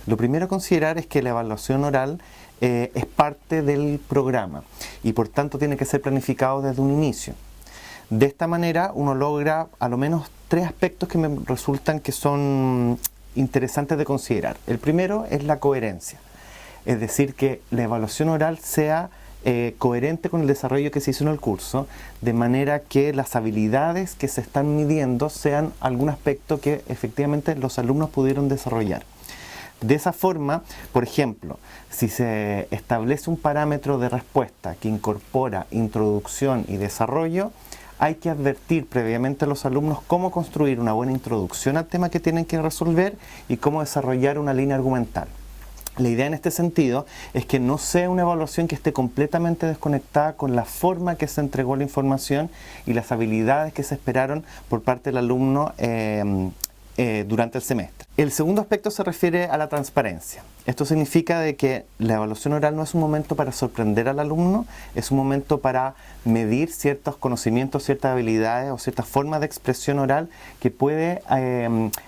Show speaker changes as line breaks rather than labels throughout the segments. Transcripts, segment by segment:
Lo primero a considerar es que la evaluación oral es parte del programa y por tanto tiene que ser planificado desde un inicio. De esta manera uno logra a lo menos 3 aspectos que me resultan que son interesantes de considerar. El primero es la coherencia, es decir, que la evaluación oral sea coherente con el desarrollo que se hizo en el curso, de manera que las habilidades que se están midiendo sean algún aspecto que efectivamente los alumnos pudieron desarrollar. De esa forma, por ejemplo, si se establece un parámetro de respuesta que incorpora introducción y desarrollo, hay que advertir previamente a los alumnos cómo construir una buena introducción al tema que tienen que resolver y cómo desarrollar una línea argumental. La idea en este sentido es que no sea una evaluación que esté completamente desconectada con la forma que se entregó la información y las habilidades que se esperaron por parte del alumno durante el semestre. El segundo aspecto se refiere a la transparencia. Esto significa de que la evaluación oral no es un momento para sorprender al alumno, es un momento para medir ciertos conocimientos, ciertas habilidades o ciertas formas de expresión oral que puede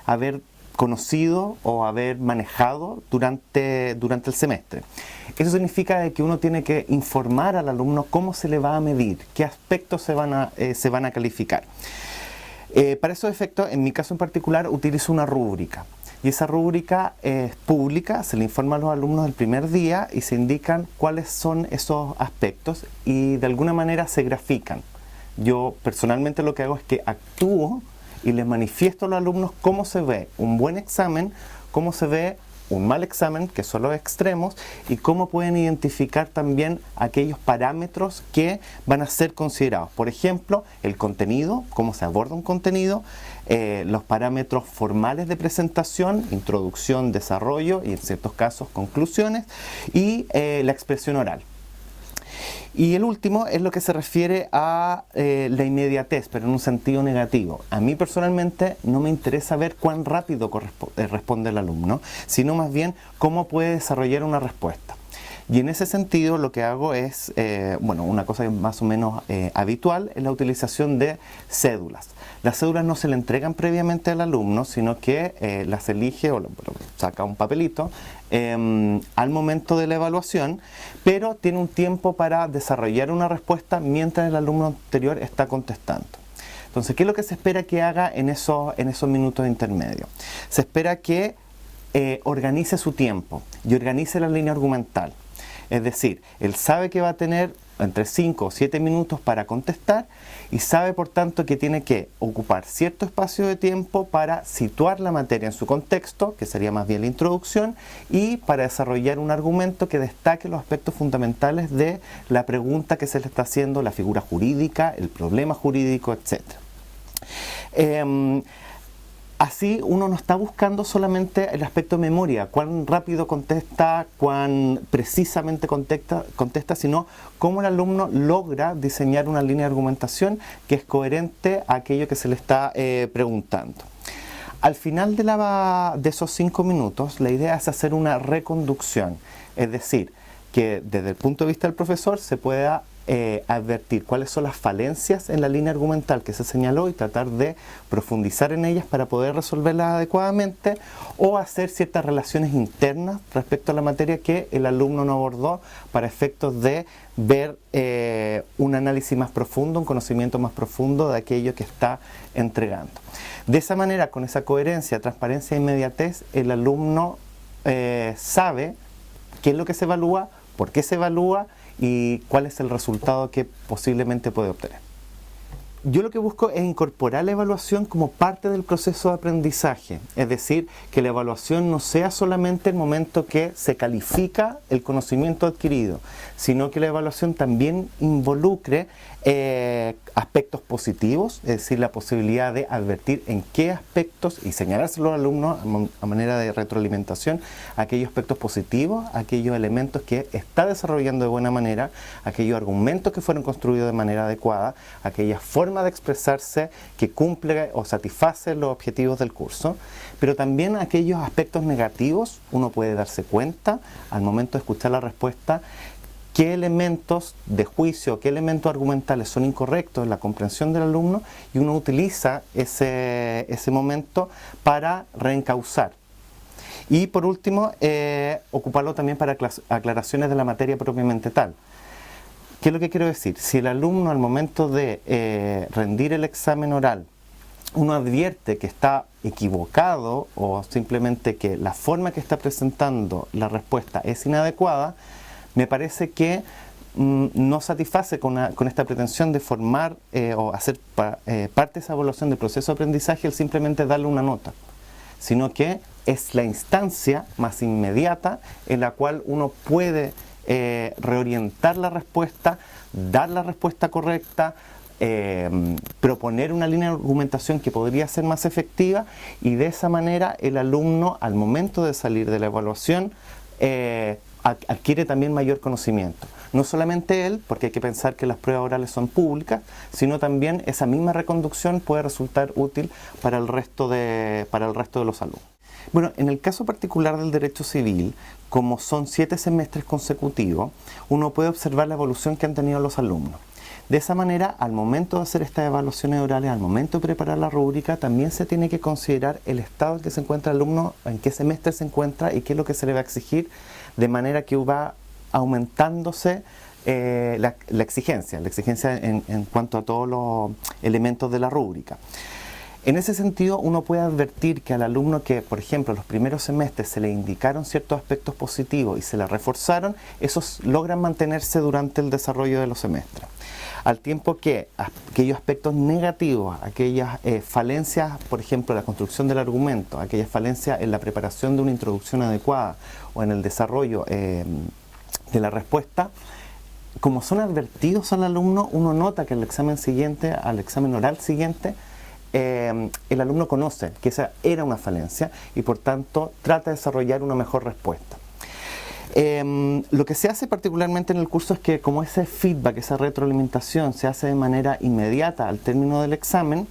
haber conocido o haber manejado durante el semestre. Eso significa de que uno tiene que informar al alumno cómo se le va a medir, qué aspectos se van a calificar. Para esos efectos, en mi caso en particular, utilizo una rúbrica. Y esa rúbrica es pública, se le informa a los alumnos el primer día y se indican cuáles son esos aspectos y de alguna manera se grafican. Yo personalmente lo que hago es que actúo y les manifiesto a los alumnos cómo se ve un buen examen, cómo se ve un mal examen, que son los extremos, y cómo pueden identificar también aquellos parámetros que van a ser considerados. Por ejemplo, el contenido, cómo se aborda un contenido, los parámetros formales de presentación, introducción, desarrollo y en ciertos casos conclusiones, y la expresión oral. Y el último es lo que se refiere a la inmediatez, pero en un sentido negativo. A mí personalmente no me interesa ver cuán rápido responde el alumno, sino más bien cómo puede desarrollar una respuesta. Y en ese sentido lo que hago es, una cosa más o menos habitual, es la utilización de cédulas. Las cédulas no se le entregan previamente al alumno, sino que las elige o saca un papelito al momento de la evaluación, pero tiene un tiempo para desarrollar una respuesta mientras el alumno anterior está contestando. Entonces, ¿qué es lo que se espera que haga en esos minutos intermedios? Se espera que organice su tiempo y organice la línea argumental. Es decir, él sabe que va a tener entre 5 o 7 minutos para contestar y sabe por tanto que tiene que ocupar cierto espacio de tiempo para situar la materia en su contexto, que sería más bien la introducción, y para desarrollar un argumento que destaque los aspectos fundamentales de la pregunta que se le está haciendo, la figura jurídica, el problema jurídico, etc. Así uno no está buscando solamente el aspecto de memoria, cuán rápido contesta, cuán precisamente contesta, sino cómo el alumno logra diseñar una línea de argumentación que es coherente a aquello que se le está preguntando. Al final de esos 5 minutos, la idea es hacer una reconducción, es decir, que desde el punto de vista del profesor se pueda advertir cuáles son las falencias en la línea argumental que se señaló y tratar de profundizar en ellas para poder resolverlas adecuadamente o hacer ciertas relaciones internas respecto a la materia que el alumno no abordó para efectos de ver un análisis más profundo, un conocimiento más profundo de aquello que está entregando. De esa manera, con esa coherencia, transparencia e inmediatez, el alumno sabe qué es lo que se evalúa, por qué se evalúa y cuál es el resultado que posiblemente puede obtener. Yo lo que busco es incorporar la evaluación como parte del proceso de aprendizaje, es decir, que la evaluación no sea solamente el momento que se califica el conocimiento adquirido, sino que la evaluación también involucre aspectos positivos, es decir, la posibilidad de advertir en qué aspectos y señalárselo al alumno a manera de retroalimentación, aquellos aspectos positivos, aquellos elementos que está desarrollando de buena manera, aquellos argumentos que fueron construidos de manera adecuada, aquellas formas de expresarse que cumple o satisface los objetivos del curso, pero también aquellos aspectos negativos. Uno puede darse cuenta al momento de escuchar la respuesta qué elementos de juicio, qué elementos argumentales son incorrectos en la comprensión del alumno y uno utiliza ese momento para reencauzar. Y por último, ocuparlo también para aclaraciones de la materia propiamente tal. ¿Qué es lo que quiero decir? Si el alumno al momento de rendir el examen oral uno advierte que está equivocado o simplemente que la forma que está presentando la respuesta es inadecuada, me parece que no satisface con esta pretensión de formar o hacer parte de esa evaluación del proceso de aprendizaje el simplemente darle una nota, sino que es la instancia más inmediata en la cual uno puede reorientar la respuesta, dar la respuesta correcta, proponer una línea de argumentación que podría ser más efectiva, y de esa manera el alumno al momento de salir de la evaluación adquiere también mayor conocimiento. No solamente él, porque hay que pensar que las pruebas orales son públicas, sino también esa misma reconducción puede resultar útil para el resto de los alumnos. Bueno, en el caso particular del derecho civil, como son 7 semestres consecutivos, uno puede observar la evolución que han tenido los alumnos. De esa manera, al momento de hacer estas evaluaciones orales, al momento de preparar la rúbrica, también se tiene que considerar el estado en que se encuentra el alumno, en qué semestre se encuentra y qué es lo que se le va a exigir, de manera que va aumentándose la exigencia en cuanto a todos los elementos de la rúbrica. En ese sentido, uno puede advertir que al alumno que, por ejemplo, los primeros semestres se le indicaron ciertos aspectos positivos y se le reforzaron, esos logran mantenerse durante el desarrollo de los semestres. Al tiempo que aquellos aspectos negativos, aquellas falencias, por ejemplo, la construcción del argumento, aquellas falencias en la preparación de una introducción adecuada o en el desarrollo de la respuesta, como son advertidos al alumno, uno nota que al examen oral siguiente, el alumno conoce que esa era una falencia y por tanto trata de desarrollar una mejor respuesta. Lo que se hace particularmente en el curso es que como ese feedback, esa retroalimentación se hace de manera inmediata al término del examen,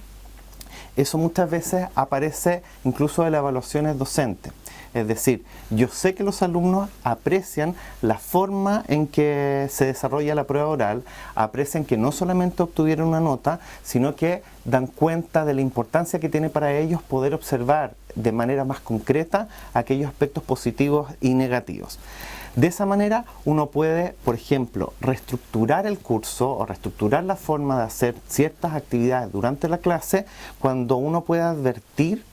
eso muchas veces aparece incluso en las evaluaciones docentes. Es decir, yo sé que los alumnos aprecian la forma en que se desarrolla la prueba oral, aprecian que no solamente obtuvieron una nota, sino que dan cuenta de la importancia que tiene para ellos poder observar de manera más concreta aquellos aspectos positivos y negativos. De esa manera uno puede, por ejemplo, reestructurar el curso o reestructurar la forma de hacer ciertas actividades durante la clase cuando uno puede advertir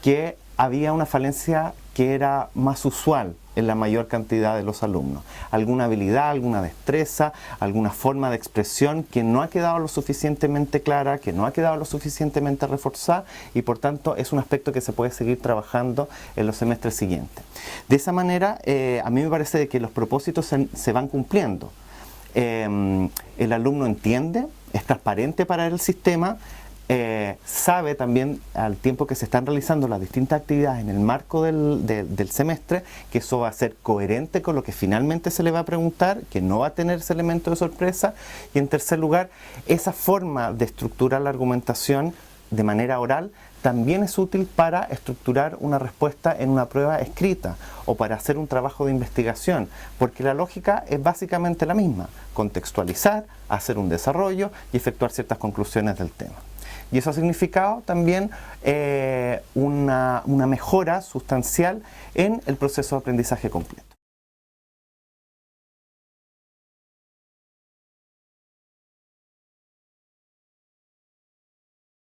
que había una falencia que era más usual en la mayor cantidad de los alumnos. Alguna habilidad, alguna destreza, alguna forma de expresión que no ha quedado lo suficientemente clara, que no ha quedado lo suficientemente reforzada y por tanto es un aspecto que se puede seguir trabajando en los semestres siguientes. De esa manera, a mí me parece que los propósitos se van cumpliendo. El alumno entiende, es transparente para el sistema, sabe también al tiempo que se están realizando las distintas actividades en el marco del semestre que eso va a ser coherente con lo que finalmente se le va a preguntar, que no va a tener ese elemento de sorpresa, y en tercer lugar, esa forma de estructurar la argumentación de manera oral también es útil para estructurar una respuesta en una prueba escrita o para hacer un trabajo de investigación, porque la lógica es básicamente la misma: contextualizar, hacer un desarrollo y efectuar ciertas conclusiones del tema. Y eso ha significado también una mejora sustancial en el proceso de aprendizaje completo.